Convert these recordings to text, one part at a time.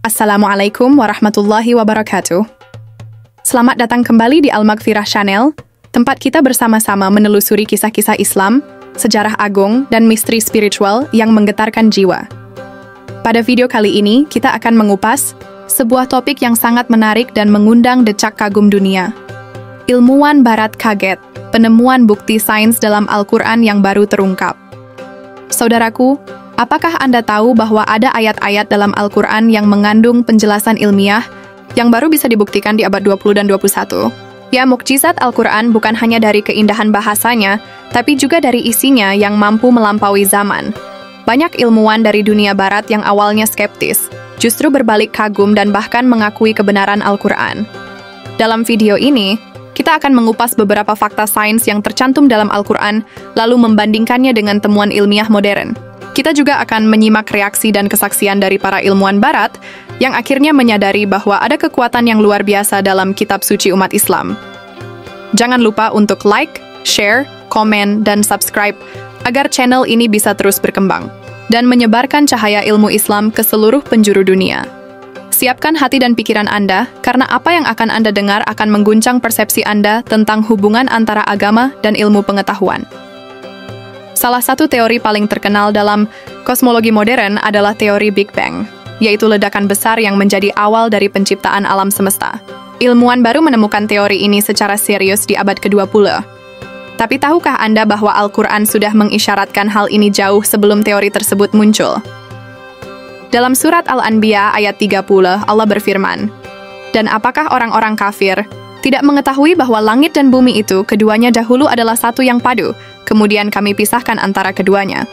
Assalamualaikum warahmatullahi wabarakatuh. Selamat datang kembali di Al-Maghfirah Channel, tempat kita bersama-sama menelusuri kisah-kisah Islam, sejarah agung, dan misteri spiritual yang menggetarkan jiwa. Pada video kali ini, kita akan mengupas sebuah topik yang sangat menarik dan mengundang decak kagum dunia. Ilmuwan Barat kaget, penemuan bukti sains dalam Al-Quran yang baru terungkap. Saudaraku, apakah Anda tahu bahwa ada ayat-ayat dalam Al-Quran yang mengandung penjelasan ilmiah yang baru bisa dibuktikan di abad 20 dan 21? Ya, mukjizat Al-Quran bukan hanya dari keindahan bahasanya, tapi juga dari isinya yang mampu melampaui zaman. Banyak ilmuwan dari dunia barat yang awalnya skeptis, justru berbalik kagum dan bahkan mengakui kebenaran Al-Quran. Dalam video ini, kita akan mengupas beberapa fakta sains yang tercantum dalam Al-Quran, lalu membandingkannya dengan temuan ilmiah modern. Kita juga akan menyimak reaksi dan kesaksian dari para ilmuwan barat yang akhirnya menyadari bahwa ada kekuatan yang luar biasa dalam kitab suci umat Islam. Jangan lupa untuk like, share, komen, dan subscribe agar channel ini bisa terus berkembang dan menyebarkan cahaya ilmu Islam ke seluruh penjuru dunia. Siapkan hati dan pikiran Anda, karena apa yang akan Anda dengar akan mengguncang persepsi Anda tentang hubungan antara agama dan ilmu pengetahuan. Salah satu teori paling terkenal dalam kosmologi modern adalah teori Big Bang, yaitu ledakan besar yang menjadi awal dari penciptaan alam semesta. Ilmuwan baru menemukan teori ini secara serius di abad ke-20. Tapi tahukah Anda bahwa Al-Quran sudah mengisyaratkan hal ini jauh sebelum teori tersebut muncul? Dalam surat Al-Anbiya ayat 30, Allah berfirman, "Dan apakah orang-orang kafir tidak mengetahui bahwa langit dan bumi itu keduanya dahulu adalah satu yang padu, kemudian kami pisahkan antara keduanya?"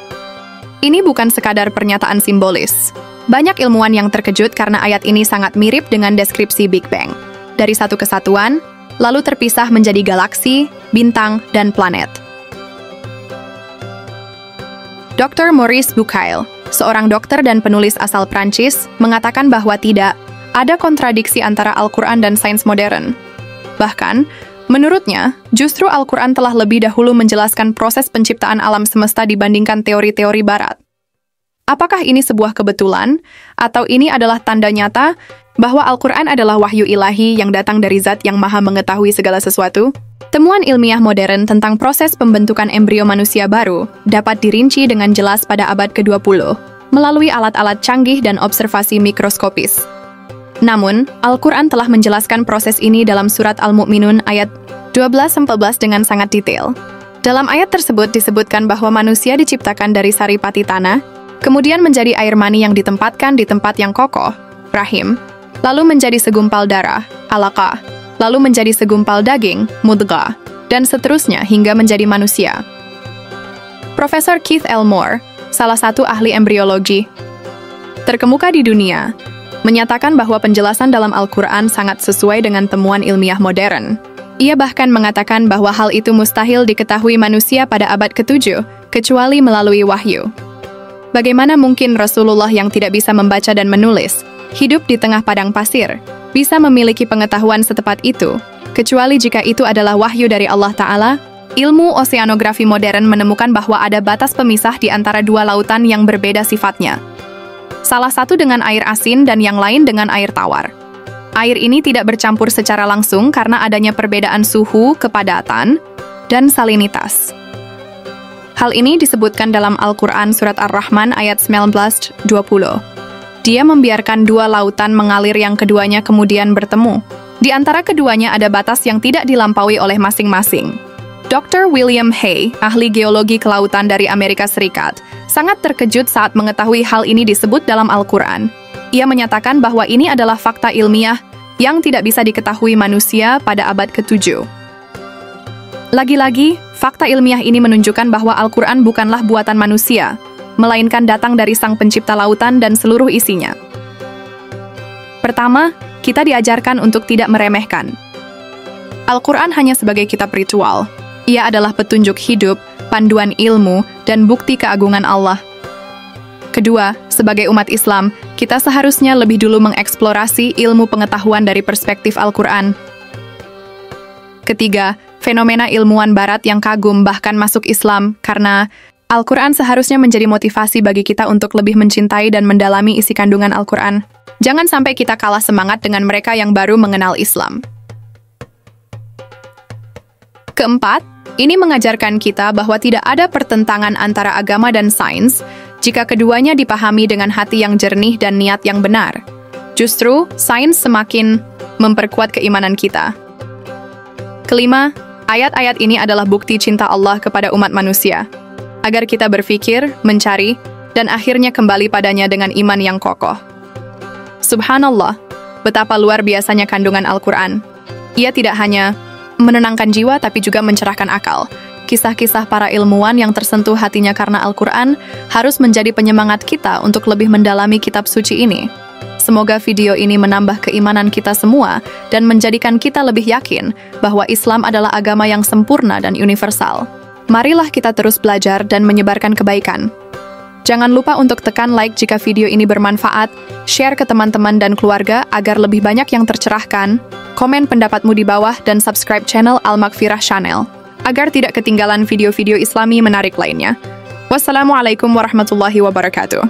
Ini bukan sekadar pernyataan simbolis. Banyak ilmuwan yang terkejut karena ayat ini sangat mirip dengan deskripsi Big Bang. Dari satu kesatuan, lalu terpisah menjadi galaksi, bintang, dan planet. Dr. Maurice Bucaille, seorang dokter dan penulis asal Prancis, mengatakan bahwa tidak ada kontradiksi antara Al-Quran dan sains modern. Bahkan, menurutnya, justru Al-Quran telah lebih dahulu menjelaskan proses penciptaan alam semesta dibandingkan teori-teori barat. Apakah ini sebuah kebetulan, atau ini adalah tanda nyata bahwa Al-Quran adalah wahyu ilahi yang datang dari Zat yang Maha Mengetahui segala sesuatu? Temuan ilmiah modern tentang proses pembentukan embrio manusia baru dapat dirinci dengan jelas pada abad ke-20 melalui alat-alat canggih dan observasi mikroskopis. Namun, Al-Quran telah menjelaskan proses ini dalam surat Al-Mu'minun ayat 12-14 dengan sangat detail. Dalam ayat tersebut disebutkan bahwa manusia diciptakan dari saripati tanah, kemudian menjadi air mani yang ditempatkan di tempat yang kokoh, rahim, lalu menjadi segumpal darah, alaqah, lalu menjadi segumpal daging, mudghah, dan seterusnya hingga menjadi manusia. Profesor Keith L. Moore, salah satu ahli embriologi terkemuka di dunia, menyatakan bahwa penjelasan dalam Al-Quran sangat sesuai dengan temuan ilmiah modern. Ia bahkan mengatakan bahwa hal itu mustahil diketahui manusia pada abad ke-7, kecuali melalui wahyu. Bagaimana mungkin Rasulullah yang tidak bisa membaca dan menulis, hidup di tengah padang pasir, bisa memiliki pengetahuan setepat itu, kecuali jika itu adalah wahyu dari Allah Ta'ala? Ilmu oseanografi modern menemukan bahwa ada batas pemisah di antara dua lautan yang berbeda sifatnya. Salah satu dengan air asin dan yang lain dengan air tawar. Air ini tidak bercampur secara langsung karena adanya perbedaan suhu, kepadatan, dan salinitas. Hal ini disebutkan dalam Al-Quran Surat Ar-Rahman ayat 19-20. Dia membiarkan dua lautan mengalir yang keduanya kemudian bertemu. Di antara keduanya ada batas yang tidak dilampaui oleh masing-masing. Dr. William Hay, ahli geologi kelautan dari Amerika Serikat, sangat terkejut saat mengetahui hal ini disebut dalam Al-Quran. Ia menyatakan bahwa ini adalah fakta ilmiah yang tidak bisa diketahui manusia pada abad ke-7. Lagi-lagi, fakta ilmiah ini menunjukkan bahwa Al-Quran bukanlah buatan manusia, melainkan datang dari Sang Pencipta lautan dan seluruh isinya. Pertama, kita diajarkan untuk tidak meremehkan. Al-Quran hanya sebagai kitab ritual. Ia adalah petunjuk hidup, panduan ilmu, dan bukti keagungan Allah. Kedua, sebagai umat Islam, kita seharusnya lebih dulu mengeksplorasi ilmu pengetahuan dari perspektif Al-Quran. Ketiga, fenomena ilmuwan barat yang kagum bahkan masuk Islam karena Al-Quran seharusnya menjadi motivasi bagi kita untuk lebih mencintai dan mendalami isi kandungan Al-Quran. Jangan sampai kita kalah semangat dengan mereka yang baru mengenal Islam. Keempat, ini mengajarkan kita bahwa tidak ada pertentangan antara agama dan sains jika keduanya dipahami dengan hati yang jernih dan niat yang benar. Justru, sains semakin memperkuat keimanan kita. Kelima, ayat-ayat ini adalah bukti cinta Allah kepada umat manusia, agar kita berpikir, mencari, dan akhirnya kembali padanya dengan iman yang kokoh. Subhanallah, betapa luar biasanya kandungan Al-Quran. Ia tidak hanya menenangkan jiwa tapi juga mencerahkan akal. Kisah-kisah para ilmuwan yang tersentuh hatinya karena Al-Quran harus menjadi penyemangat kita untuk lebih mendalami kitab suci ini. Semoga video ini menambah keimanan kita semua dan menjadikan kita lebih yakin bahwa Islam adalah agama yang sempurna dan universal. Marilah kita terus belajar dan menyebarkan kebaikan. Jangan lupa untuk tekan like jika video ini bermanfaat, share ke teman-teman dan keluarga agar lebih banyak yang tercerahkan, komen pendapatmu di bawah, dan subscribe channel Al-Maghfirah Channel, agar tidak ketinggalan video-video Islami menarik lainnya. Wassalamualaikum warahmatullahi wabarakatuh.